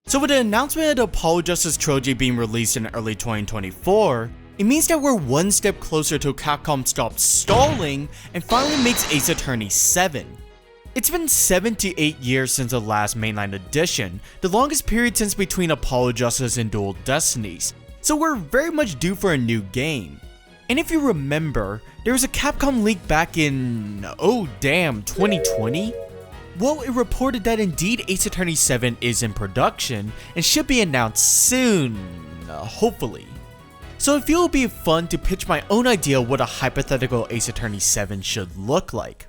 So with the announcement of the Apollo Justice Trilogy being released in early 2024, it means that we're one step closer to Capcom stops stalling and finally makes Ace Attorney 7. It's been 7 to 8 years since the last mainline edition, the longest period since between Apollo Justice and Dual Destinies, so we're very much due for a new game. And if you remember, there was a Capcom leak back in, 2020? Well, it reported that indeed Ace Attorney 7 is in production and should be announced soon, hopefully. So I feel it would be fun to pitch my own idea of what a hypothetical Ace Attorney 7 should look like.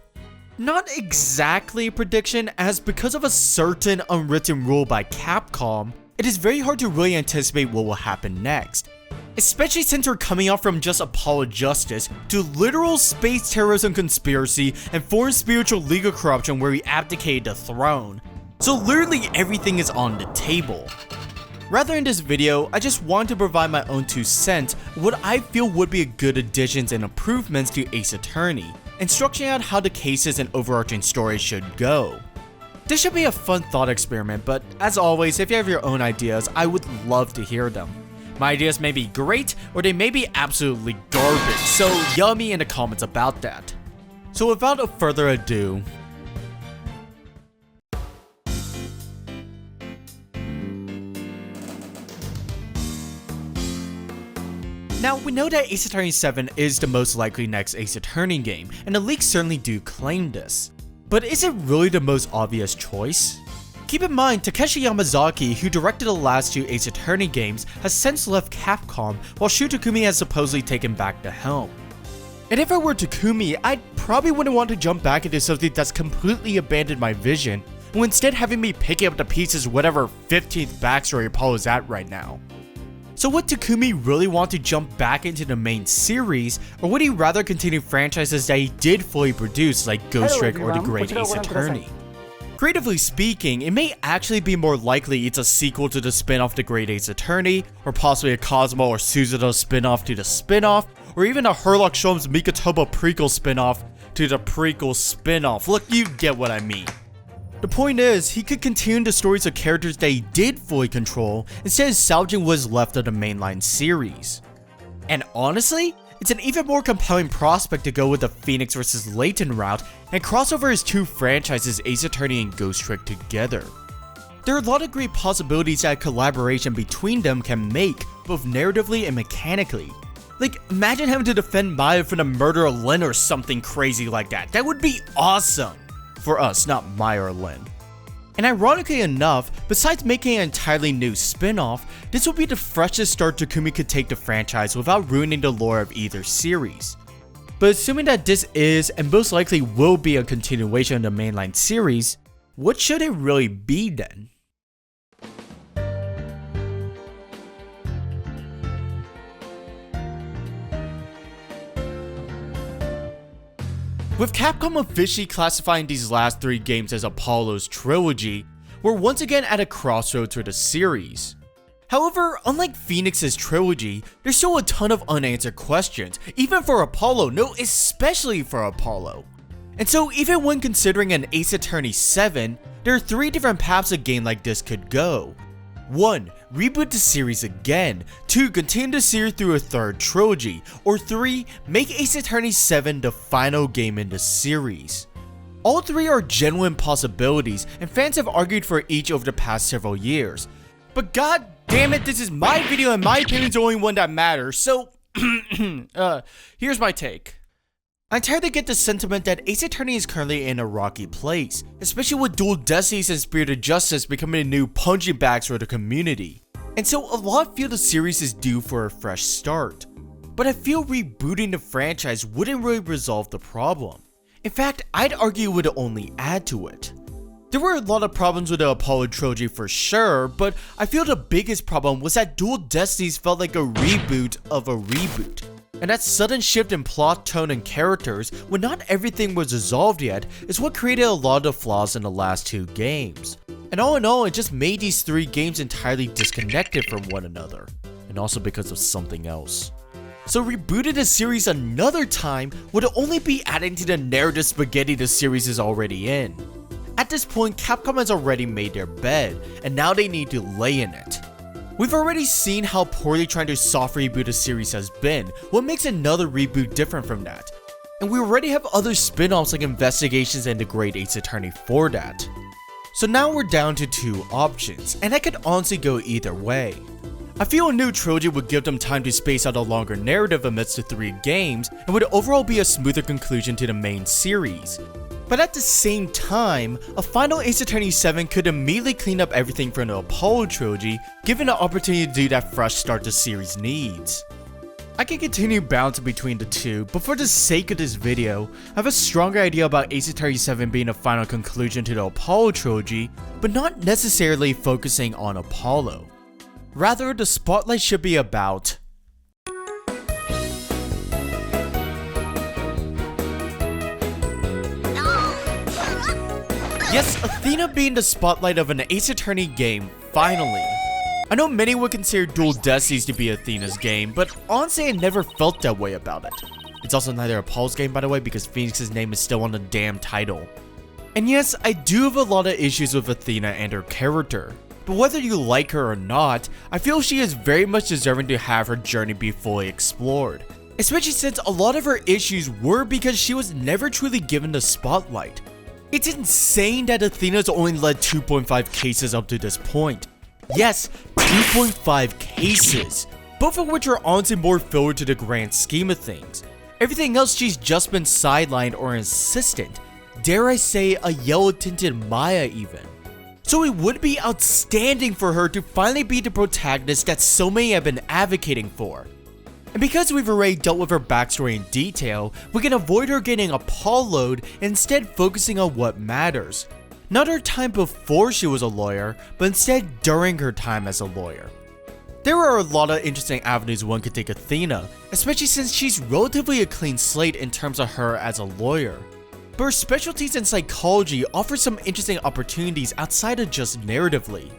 Not exactly a prediction, as because of a certain unwritten rule by Capcom, it is very hard to really anticipate what will happen next. Especially since we're coming off from just Apollo Justice to literal space terrorism conspiracy and foreign spiritual legal corruption where we abdicated the throne. So literally everything is on the table. Rather in this video, I just want to provide my own 2 cents of what I feel would be good additions and improvements to Ace Attorney, and structuring out how the cases and overarching story should go. This should be a fun thought experiment, but as always, if you have your own ideas, I would love to hear them. My ideas may be great, or they may be absolutely garbage, so yell at me in the comments about that. So without further ado, now, we know that Ace Attorney 7 is the most likely next Ace Attorney game, and the leaks certainly do claim this. But is it really the most obvious choice? Keep in mind, Takeshi Yamazaki, who directed the last 2 Ace Attorney games, has since left Capcom, while Shu Takumi has supposedly taken back the helm. And if I were Takumi, I probably wouldn't want to jump back into something that's completely abandoned my vision, and instead having me picking up the pieces whatever 15th backstory Apollo's at right now. So would Takumi really want to jump back into the main series, or would he rather continue franchises that he did fully produce like Ghost Trick or the Great Ace Attorney? Creatively speaking, it may actually be more likely it's a sequel to the spin-off The Great Ace Attorney, or possibly a Cosmo or Suzuto spin-off to the spin-off, or even a Herlock Sholmes Mikotoba prequel spin-off to the prequel spin-off. Look, you get what I mean. The point is, he could continue the stories of characters that he did fully control, instead of salvaging what is left of the mainline series. And honestly, it's an even more compelling prospect to go with the Phoenix vs. Layton route and cross over his 2 franchises, Ace Attorney and Ghost Trick, together. There are a lot of great possibilities that a collaboration between them can make, both narratively and mechanically. Like, imagine having to defend Maya from the murder of Lin or something crazy like that. That would be awesome! For us, not Maya or Lin. And ironically enough, besides making an entirely new spin-off, this will be the freshest start Takumi could take the franchise without ruining the lore of either series. But assuming that this is, and most likely will be, a continuation of the mainline series, what should it really be then? With Capcom officially classifying these last 3 games as Apollo's trilogy, we're once again at a crossroads for the series. However, unlike Phoenix's trilogy, there's still a ton of unanswered questions, even for Apollo, no, especially for Apollo. And so even when considering an Ace Attorney 7, there are 3 different paths a game like this could go. 1. Reboot the series again. 2. Continue the series through a 3rd trilogy. Or 3. Make Ace Attorney 7 the final game in the series. All 3 are genuine possibilities, and fans have argued for each over the past several years. But god damn it, this is my video and my opinion is the only one that matters, so here's my take. I entirely get the sentiment that Ace Attorney is currently in a rocky place, especially with Dual Destinies and Spirited Justice becoming a new punching bags for the community. And so a lot feel the series is due for a fresh start. But I feel rebooting the franchise wouldn't really resolve the problem. In fact, I'd argue it would only add to it. There were a lot of problems with the Apollo trilogy for sure, but I feel the biggest problem was that Dual Destinies felt like a reboot of a reboot. And that sudden shift in plot, tone, and characters, when not everything was resolved yet, is what created a lot of the flaws in the last 2 games. And all in all, it just made these 3 games entirely disconnected from one another, and also because of something else. So rebooting the series another time would only be adding to the narrative spaghetti the series is already in. At this point, Capcom has already made their bed, and now they need to lay in it. We've already seen how poorly trying to soft reboot a series has been. What makes another reboot different from that? And we already have other spin-offs like Investigations and The Great Ace Attorney for that. So now we're down to two options, and I could honestly go either way. I feel a new trilogy would give them time to space out a longer narrative amidst the 3 games, and would overall be a smoother conclusion to the main series. But at the same time, a final Ace Attorney 7 could immediately clean up everything from the Apollo trilogy, given the opportunity to do that fresh start the series needs. I can continue bouncing between the two, but for the sake of this video, I have a stronger idea about Ace Attorney 7 being a final conclusion to the Apollo trilogy, but not necessarily focusing on Apollo. Rather, the spotlight should be about yes, Athena being the spotlight of an Ace Attorney game, finally. I know many would consider Dual Destinies to be Athena's game, but honestly I never felt that way about it. It's also neither Apollo's game, by the way, because Phoenix's name is still on the damn title. And yes, I do have a lot of issues with Athena and her character. But whether you like her or not, I feel she is very much deserving to have her journey be fully explored. Especially since a lot of her issues were because she was never truly given the spotlight. It's insane that Athena's only led 2.5 cases up to this point. Yes, 2.5 cases, both of which are honestly more filler to the grand scheme of things. Everything else she's just been sidelined or an assistant, dare I say a yellow tinted Maya even. So it would be outstanding for her to finally be the protagonist that so many have been advocating for. And because we've already dealt with her backstory in detail, we can avoid her getting Apollo'd and instead focusing on what matters. Not her time before she was a lawyer, but instead during her time as a lawyer. There are a lot of interesting avenues one could take Athena, especially since she's relatively a clean slate in terms of her as a lawyer. But her specialties in psychology offer some interesting opportunities outside of just narratively.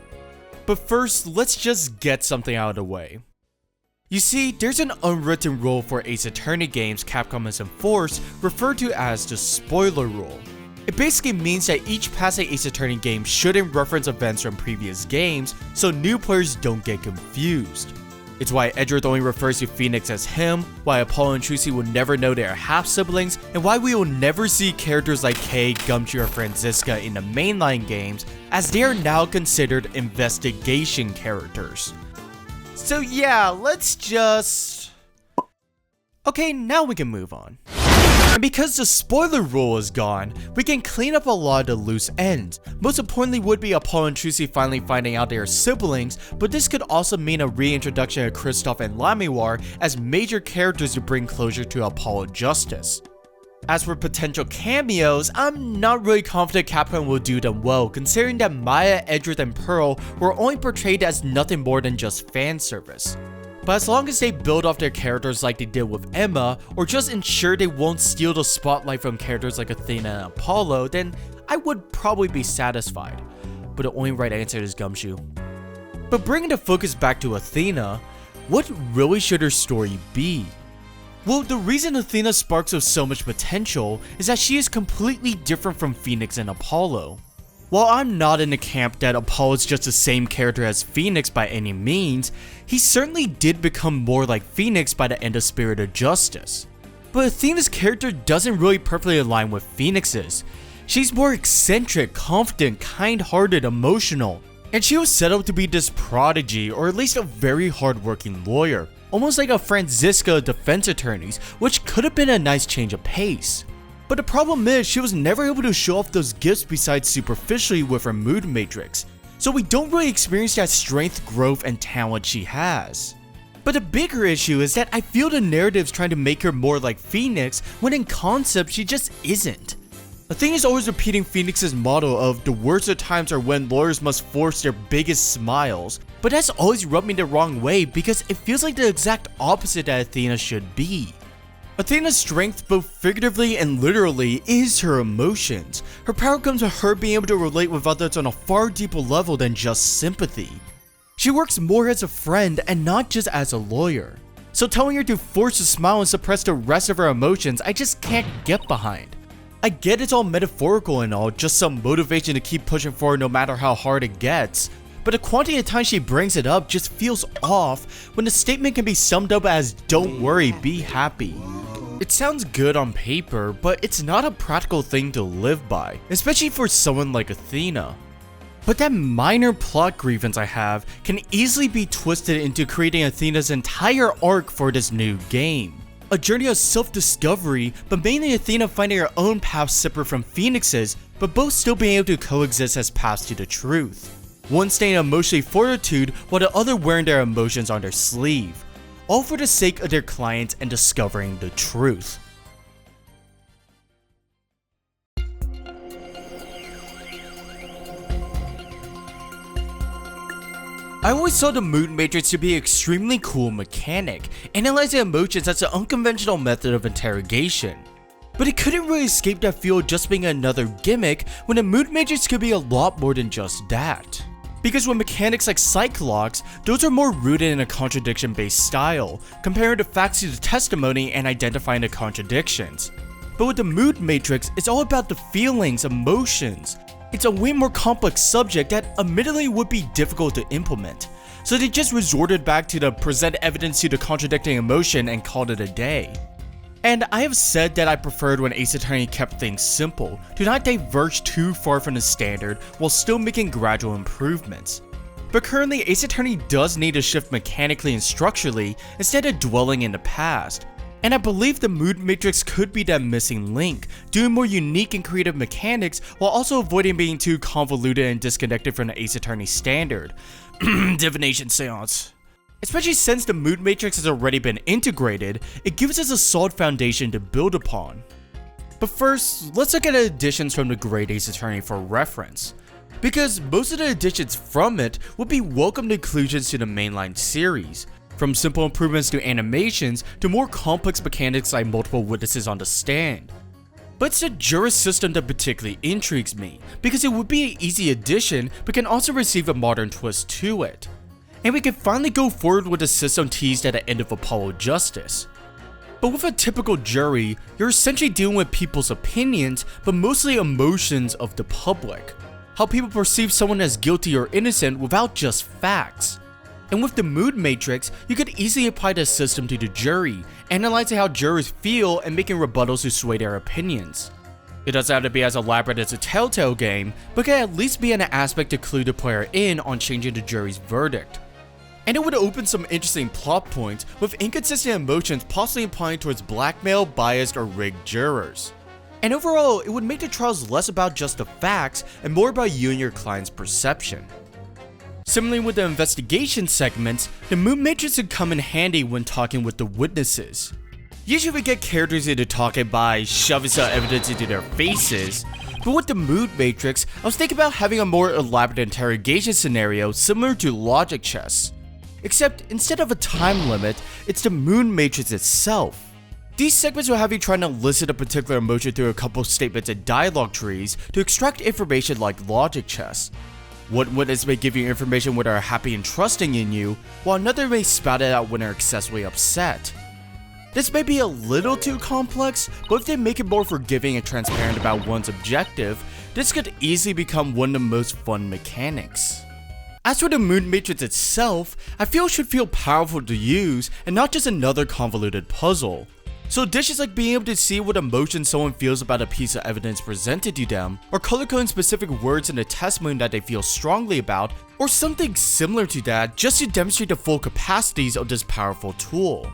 But first, let's just get something out of the way. You see, there's an unwritten rule for Ace Attorney games Capcom has enforced, referred to as the spoiler rule. It basically means that each passing Ace Attorney game shouldn't reference events from previous games, so new players don't get confused. It's why Edgeworth only refers to Phoenix as him, why Apollo and Trucy will never know they are half-siblings, and why we will never see characters like Kay, Gumtree, or Franziska in the mainline games, as they are now considered investigation characters. So yeah, let's just... Okay, now we can move on. And because the spoiler rule is gone, we can clean up a lot of the loose ends. Most importantly would be Apollo and Trucy finally finding out they are siblings, but this could also mean a reintroduction of Kristoff and Lamiwar as major characters to bring closure to Apollo Justice. As for potential cameos, I'm not really confident Capcom will do them well, considering that Maya, Edgeworth, and Pearl were only portrayed as nothing more than just fan service. But as long as they build off their characters like they did with Emma, or just ensure they won't steal the spotlight from characters like Athena and Apollo, then I would probably be satisfied. But the only right answer is Gumshoe. But bringing the focus back to Athena, what really should her story be? Well, the reason Athena sparks with so much potential is that she is completely different from Phoenix and Apollo. While I'm not in the camp that Apollo is just the same character as Phoenix by any means, he certainly did become more like Phoenix by the end of Spirit of Justice. But Athena's character doesn't really perfectly align with Phoenix's. She's more eccentric, confident, kind-hearted, emotional, and she was set up to be this prodigy, or at least a very hard-working lawyer, almost like a Franziska of defense attorneys, which could have been a nice change of pace. But the problem is, she was never able to show off those gifts besides superficially with her mood matrix, so we don't really experience that strength, growth, and talent she has. But the bigger issue is that I feel the narrative's trying to make her more like Phoenix, when in concept she just isn't. Athena is always repeating Phoenix's motto of the worst of times are when lawyers must force their biggest smiles, but that's always rubbed me the wrong way because it feels like the exact opposite that Athena should be. Athena's strength, both figuratively and literally, is her emotions. Her power comes from her being able to relate with others on a far deeper level than just sympathy. She works more as a friend and not just as a lawyer. So telling her to force a smile and suppress the rest of her emotions, I just can't get behind. I get it's all metaphorical and all, just some motivation to keep pushing forward no matter how hard it gets, but the quantity of time she brings it up just feels off when the statement can be summed up as "don't worry, be happy." It sounds good on paper, but it's not a practical thing to live by, especially for someone like Athena. But that minor plot grievance I have can easily be twisted into creating Athena's entire arc for this new game. A journey of self-discovery, but mainly Athena finding her own path separate from Phoenix's, but both still being able to coexist as paths to the truth. One staying emotionally fortitude while the other wearing their emotions on their sleeve, all for the sake of their clients and discovering the truth. I always saw the Mood Matrix to be an extremely cool mechanic, analyzing emotions as an unconventional method of interrogation. But it couldn't really escape that feel of just being another gimmick when the Mood Matrix could be a lot more than just that. Because with mechanics like Cykes, those are more rooted in a contradiction-based style, comparing the facts to the testimony and identifying the contradictions. But with the Mood Matrix, it's all about the feelings, emotions. It's a way more complex subject that admittedly would be difficult to implement, so they just resorted back to the present evidence to the contradicting emotion and called it a day. And I have said that I preferred when Ace Attorney kept things simple, to not diverge too far from the standard while still making gradual improvements. But currently Ace Attorney does need to shift mechanically and structurally instead of dwelling in the past. And I believe the Mood Matrix could be that missing link, doing more unique and creative mechanics while also avoiding being too convoluted and disconnected from the Ace Attorney standard. Divination seance. Especially since the Mood Matrix has already been integrated, it gives us a solid foundation to build upon. But first, let's look at the additions from the Great Ace Attorney for reference, because most of the additions from it would be welcome inclusions to the mainline series, from simple improvements to animations to more complex mechanics like multiple witnesses on the stand. But it's the juris system that particularly intrigues me, because it would be an easy addition but can also receive a modern twist to it. And we can finally go forward with the system teased at the end of Apollo Justice. But with a typical jury, you're essentially dealing with people's opinions, but mostly emotions of the public. How people perceive someone as guilty or innocent without just facts. And with the Mood Matrix, you could easily apply the system to the jury, analyzing how jurors feel and making rebuttals to sway their opinions. It doesn't have to be as elaborate as a Telltale game, but can at least be an aspect to clue the player in on changing the jury's verdict. And it would open some interesting plot points, with inconsistent emotions possibly implying towards blackmail, biased, or rigged jurors. And overall, it would make the trials less about just the facts and more about you and your client's perception. Similarly with the investigation segments, the Mood Matrix would come in handy when talking with the witnesses. Usually we get characters into talking by shoving some evidence into their faces, but with the Mood Matrix, I was thinking about having a more elaborate interrogation scenario similar to logic chess. Except instead of a time limit, it's the Mood Matrix itself. These segments will have you trying to elicit a particular emotion through a couple statements and dialogue trees to extract information like logic chess. One witness may give you information when they're happy and trusting in you, while another may spout it out when they're excessively upset. This may be a little too complex, but if they make it more forgiving and transparent about one's objective, this could easily become one of the most fun mechanics. As for the Mood Matrix itself, I feel it should feel powerful to use and not just another convoluted puzzle. So additions like being able to see what emotion someone feels about a piece of evidence presented to them, or color coding specific words in a testimony that they feel strongly about, or something similar to that just to demonstrate the full capacities of this powerful tool.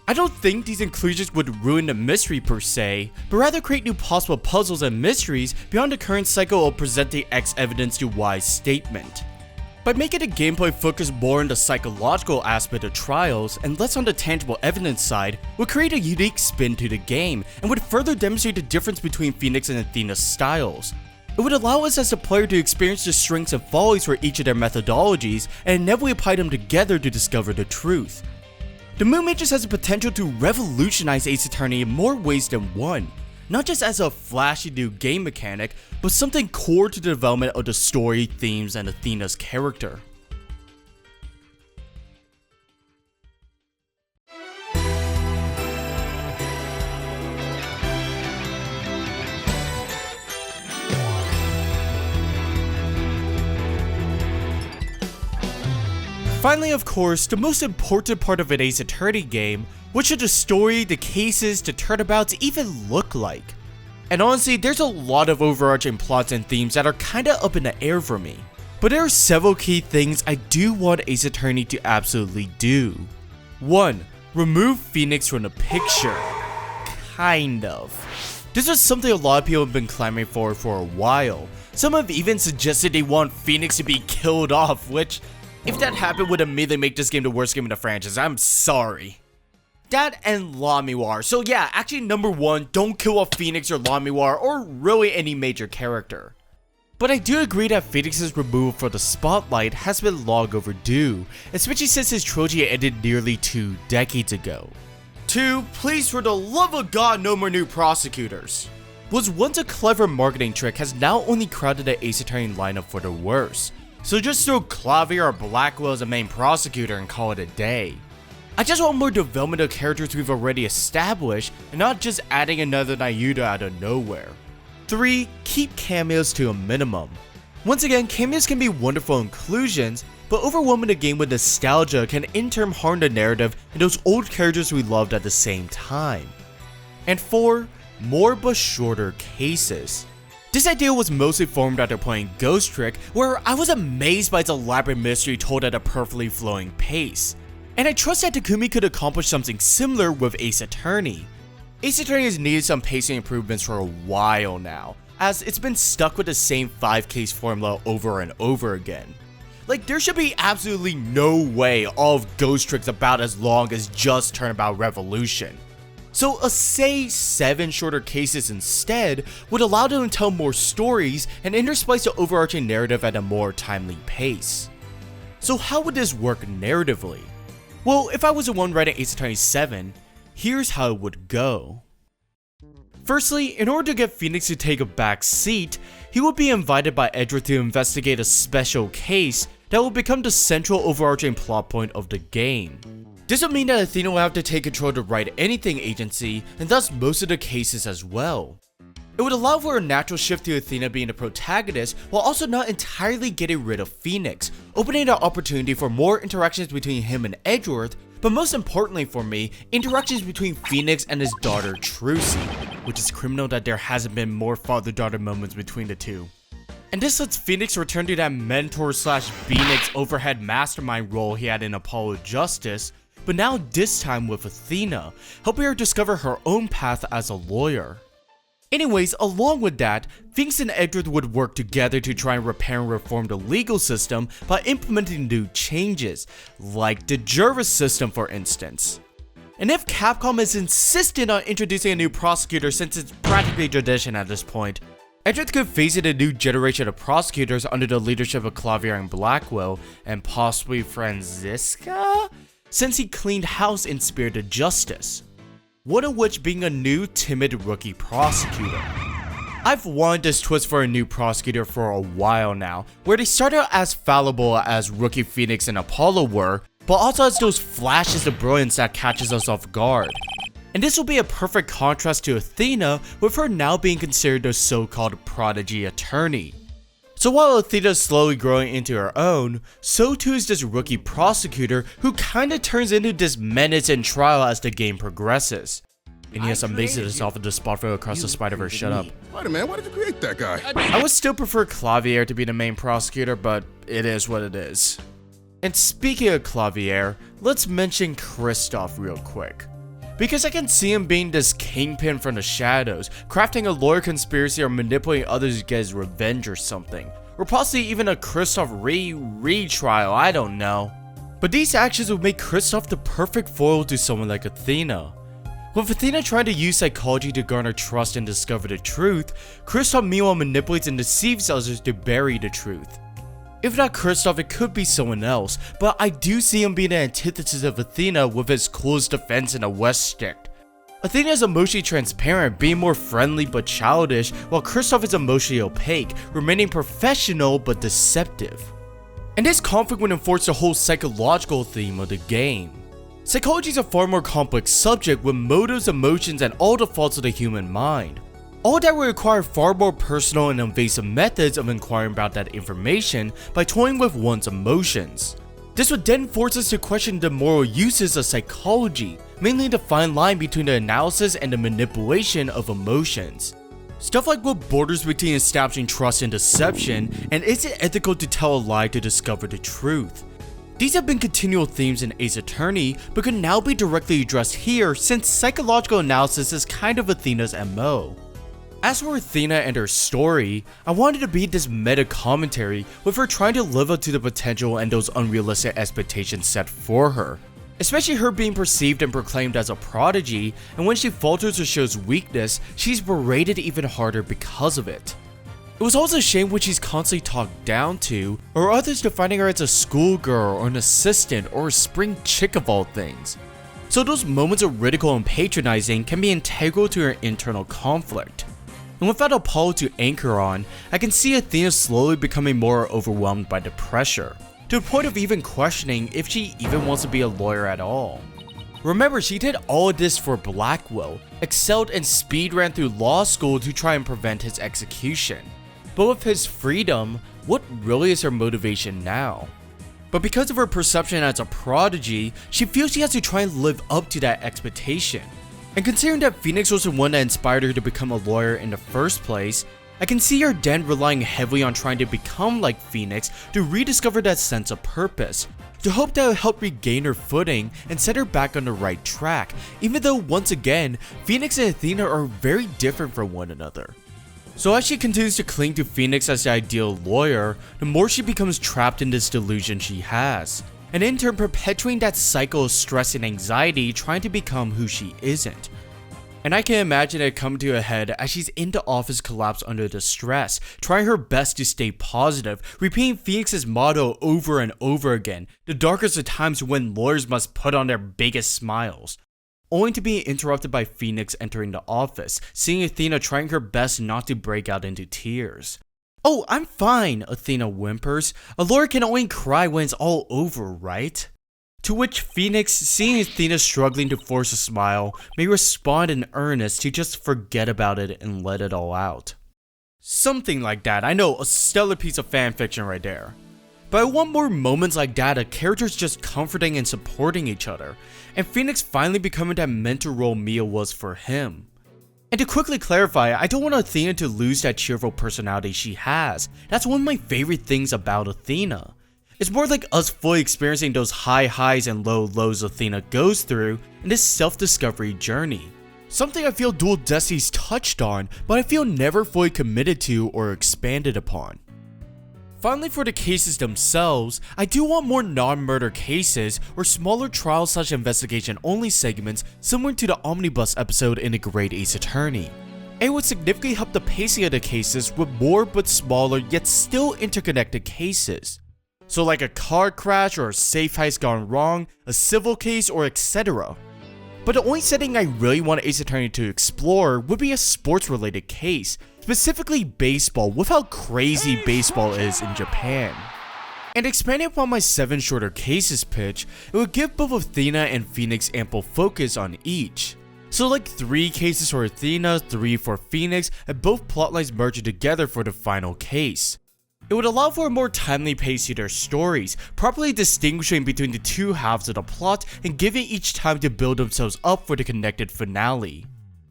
I don't think these inclusions would ruin the mystery per se, but rather create new possible puzzles and mysteries beyond the current cycle of presenting X evidence to Y statement. By making the gameplay focus more on the psychological aspect of trials and less on the tangible evidence side, would create a unique spin to the game and would further demonstrate the difference between Phoenix and Athena's styles. It would allow us as a player to experience the strengths and follies for each of their methodologies and inevitably apply them together to discover the truth. The Mood Matrix has the potential to revolutionize Ace Attorney in more ways than one, not just as a flashy new game mechanic, but something core to the development of the story, themes, and Athena's character. Finally, of course, the most important part of an Ace Attorney game, what should the story, the cases, the turnabouts even look like? And honestly, there's a lot of overarching plots and themes that are kinda up in the air for me. But there are several key things I do want Ace Attorney to absolutely do. 1. Remove Phoenix from the picture. Kind of. This was something a lot of people have been clamoring for a while. Some have even suggested they want Phoenix to be killed off, which, if that happened, would immediately make this game the worst game in the franchise. I'm sorry. That and Lamiwar. So yeah, actually number 1, don't kill off Phoenix or Lamiwar or really any major character. But I do agree that Phoenix's removal from the spotlight has been long overdue, especially since his trilogy ended nearly 2 decades ago. 2. Please, for the love of God, no more new prosecutors. Was once a clever marketing trick has now only crowded the Ace Attorney lineup for the worse. So just throw Clavier or Blackwell as a main prosecutor and call it a day. I just want more development of characters we've already established and not just adding another Nayuta out of nowhere. 3. Keep cameos to a minimum. Once again, cameos can be wonderful inclusions, but overwhelming the game with nostalgia can in turn harm the narrative and those old characters we loved at the same time. And 4. More but shorter cases. This idea was mostly formed after playing Ghost Trick, where I was amazed by its elaborate mystery told at a perfectly flowing pace. And I trust that Takumi could accomplish something similar with Ace Attorney. Ace Attorney has needed some pacing improvements for a while now, as it's been stuck with the same 5-case formula over and over again. Like, there should be absolutely no way all of Ghost Trick's about as long as just Turnabout Revolution. So say 7 shorter cases instead would allow them to tell more stories and intersplice the overarching narrative at a more timely pace. So how would this work narratively? Well, if I was the one writing Ace Attorney 7, here's how it would go. Firstly, in order to get Phoenix to take a back seat, he would be invited by Edward to investigate a special case that will become the central overarching plot point of the game. This would mean that Athena will have to take control of the Right Anything agency, and thus most of the cases as well. It would allow for a natural shift to Athena being the protagonist while also not entirely getting rid of Phoenix, opening the opportunity for more interactions between him and Edgeworth, but most importantly for me, interactions between Phoenix and his daughter Trucy, which is criminal that there hasn't been more father-daughter moments between the two. And this lets Phoenix return to that mentor slash Phoenix overhead mastermind role he had in Apollo Justice, but now this time with Athena, helping her discover her own path as a lawyer. Anyways, along with that, Phoenix and Edward would work together to try and repair and reform the legal system by implementing new changes, like the Jervis system for instance. And if Capcom is insistent on introducing a new prosecutor since it's practically tradition at this point, Edward could face in a new generation of prosecutors under the leadership of Clavier and Blackwell, and possibly Franziska, since he cleaned house in Spirited Justice. One of which being a new timid rookie prosecutor. I've wanted this twist for a new prosecutor for a while now, where they start out as fallible as rookie Phoenix and Apollo were, but also has those flashes of brilliance that catches us off guard. And this will be a perfect contrast to Athena, with her now being considered a so-called prodigy attorney. So while Athena is slowly growing into her own, so too is this rookie prosecutor who kinda turns into this menace in trial as the game progresses. And yes, I'm basing this off of the spot for Across the Spider-Verse, shut up. Spider-Man, why did you create that guy? I would still prefer Clavier to be the main prosecutor, but it is what it is. And speaking of Clavier, let's mention Kristoff real quick. Because I can see him being this kingpin from the shadows, crafting a lawyer conspiracy or manipulating others to get his revenge or something. Or possibly even a Kristoff retrial, I don't know. But these actions would make Kristoff the perfect foil to someone like Athena. With Athena trying to use psychology to garner trust and discover the truth, Kristoff meanwhile manipulates and deceives others to bury the truth. If not Kristoff, it could be someone else, but I do see him being the antithesis of Athena with his closed defense in a West Stick. Athena is emotionally transparent, being more friendly but childish, while Kristoff is emotionally opaque, remaining professional but deceptive. And this conflict would enforce the whole psychological theme of the game. Psychology is a far more complex subject with motives, emotions, and all the faults of the human mind. All that would require far more personal and invasive methods of inquiring about that information by toying with one's emotions. This would then force us to question the moral uses of psychology, mainly the fine line between the analysis and the manipulation of emotions. Stuff like what borders between establishing trust and deception, and is it ethical to tell a lie to discover the truth? These have been continual themes in Ace Attorney, but could now be directly addressed here since psychological analysis is kind of Athena's MO. As for Athena and her story, I wanted to be this meta commentary with her trying to live up to the potential and those unrealistic expectations set for her. Especially her being perceived and proclaimed as a prodigy, and when she falters or shows weakness, she's berated even harder because of it. It was also a shame when she's constantly talked down to, or others defining her as a schoolgirl or an assistant or a spring chick of all things. So those moments of ridicule and patronizing can be integral to her internal conflict. And without Apollo to anchor on, I can see Athena slowly becoming more overwhelmed by the pressure, to the point of even questioning if she even wants to be a lawyer at all. Remember, she did all of this for Blackwell, excelled and speed ran through law school to try and prevent his execution. But with his freedom, what really is her motivation now? But because of her perception as a prodigy, she feels she has to try and live up to that expectation. And considering that Phoenix was the one that inspired her to become a lawyer in the first place, I can see her then relying heavily on trying to become like Phoenix to rediscover that sense of purpose, to hope that will help regain her footing and set her back on the right track, even though once again, Phoenix and Athena are very different from one another. So as she continues to cling to Phoenix as the ideal lawyer, the more she becomes trapped in this delusion she has, and in turn perpetuating that cycle of stress and anxiety trying to become who she isn't. And I can imagine it come to a head as she's in the office collapse under the stress, trying her best to stay positive, repeating Phoenix's motto over and over again, the darkest of times when lawyers must put on their biggest smiles. Only to be interrupted by Phoenix entering the office, seeing Athena trying her best not to break out into tears. "Oh, I'm fine," Athena whimpers. "A lawyer can only cry when it's all over, right?" To which Phoenix, seeing Athena struggling to force a smile, may respond in earnest to just forget about it and let it all out. Something like that. I know, a stellar piece of fanfiction right there. But I want more moments like that of characters just comforting and supporting each other, and Phoenix finally becoming that mentor role Mia was for him. And to quickly clarify, I don't want Athena to lose that cheerful personality she has. That's one of my favorite things about Athena. It's more like us fully experiencing those high highs and low lows Athena goes through in this self-discovery journey. Something I feel Dual Destinies touched on, but I feel never fully committed to or expanded upon. Finally, for the cases themselves, I do want more non-murder cases or smaller trial/investigation only segments similar to the Omnibus episode in The Great Ace Attorney. It would significantly help the pacing of the cases with more but smaller yet still interconnected cases. So like a car crash or a safe heist gone wrong, a civil case, or etc. But the only setting I really want Ace Attorney to explore would be a sports-related case, specifically baseball, with how crazy baseball is in Japan. And expanding upon my 7 shorter cases pitch, it would give both Athena and Phoenix ample focus on each. So like 3 cases for Athena, 3 for Phoenix, and both plotlines merging together for the final case. It would allow for a more timely pace to their stories, properly distinguishing between the two halves of the plot and giving each time to build themselves up for the connected finale.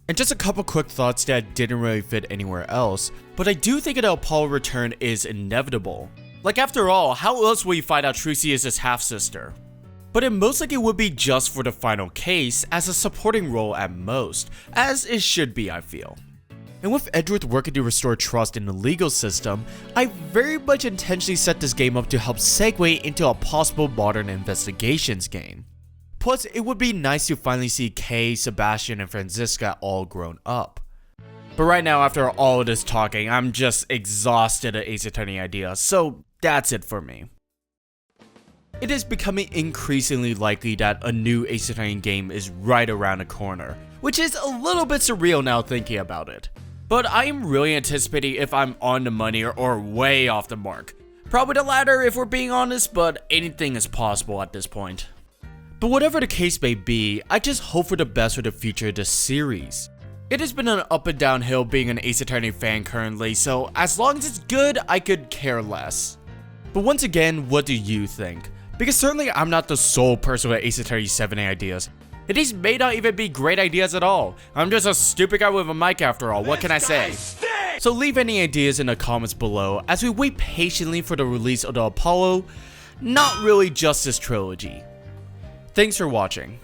And just a couple quick thoughts that didn't really fit anywhere else, but I do think an Apollo return is inevitable. Like after all, how else will you find out Trucy is his half-sister? But it most likely would be just for the final case, as a supporting role at most, as it should be I feel. And with Edgeworth working to restore trust in the legal system, I very much intentionally set this game up to help segue into a possible modern investigations game. Plus, it would be nice to finally see Kay, Sebastian, and Franziska all grown up. But right now, after all of this talking, I'm just exhausted at Ace Attorney ideas, so that's it for me. It is becoming increasingly likely that a new Ace Attorney game is right around the corner, which is a little bit surreal now thinking about it. But I am really anticipating if I'm on the money or way off the mark. Probably the latter if we're being honest, but anything is possible at this point. But whatever the case may be, I just hope for the best for the future of this series. It has been an up and down hill being an Ace Attorney fan currently, so as long as it's good, I could care less. But once again, what do you think? because certainly I'm not the sole person with Ace Attorney 7 ideas. And these may not even be great ideas at all. I'm just a stupid guy with a mic after all, what can I say? So leave any ideas in the comments below as we wait patiently for the release of the Apollo, not really Justice Trilogy. Thanks for watching.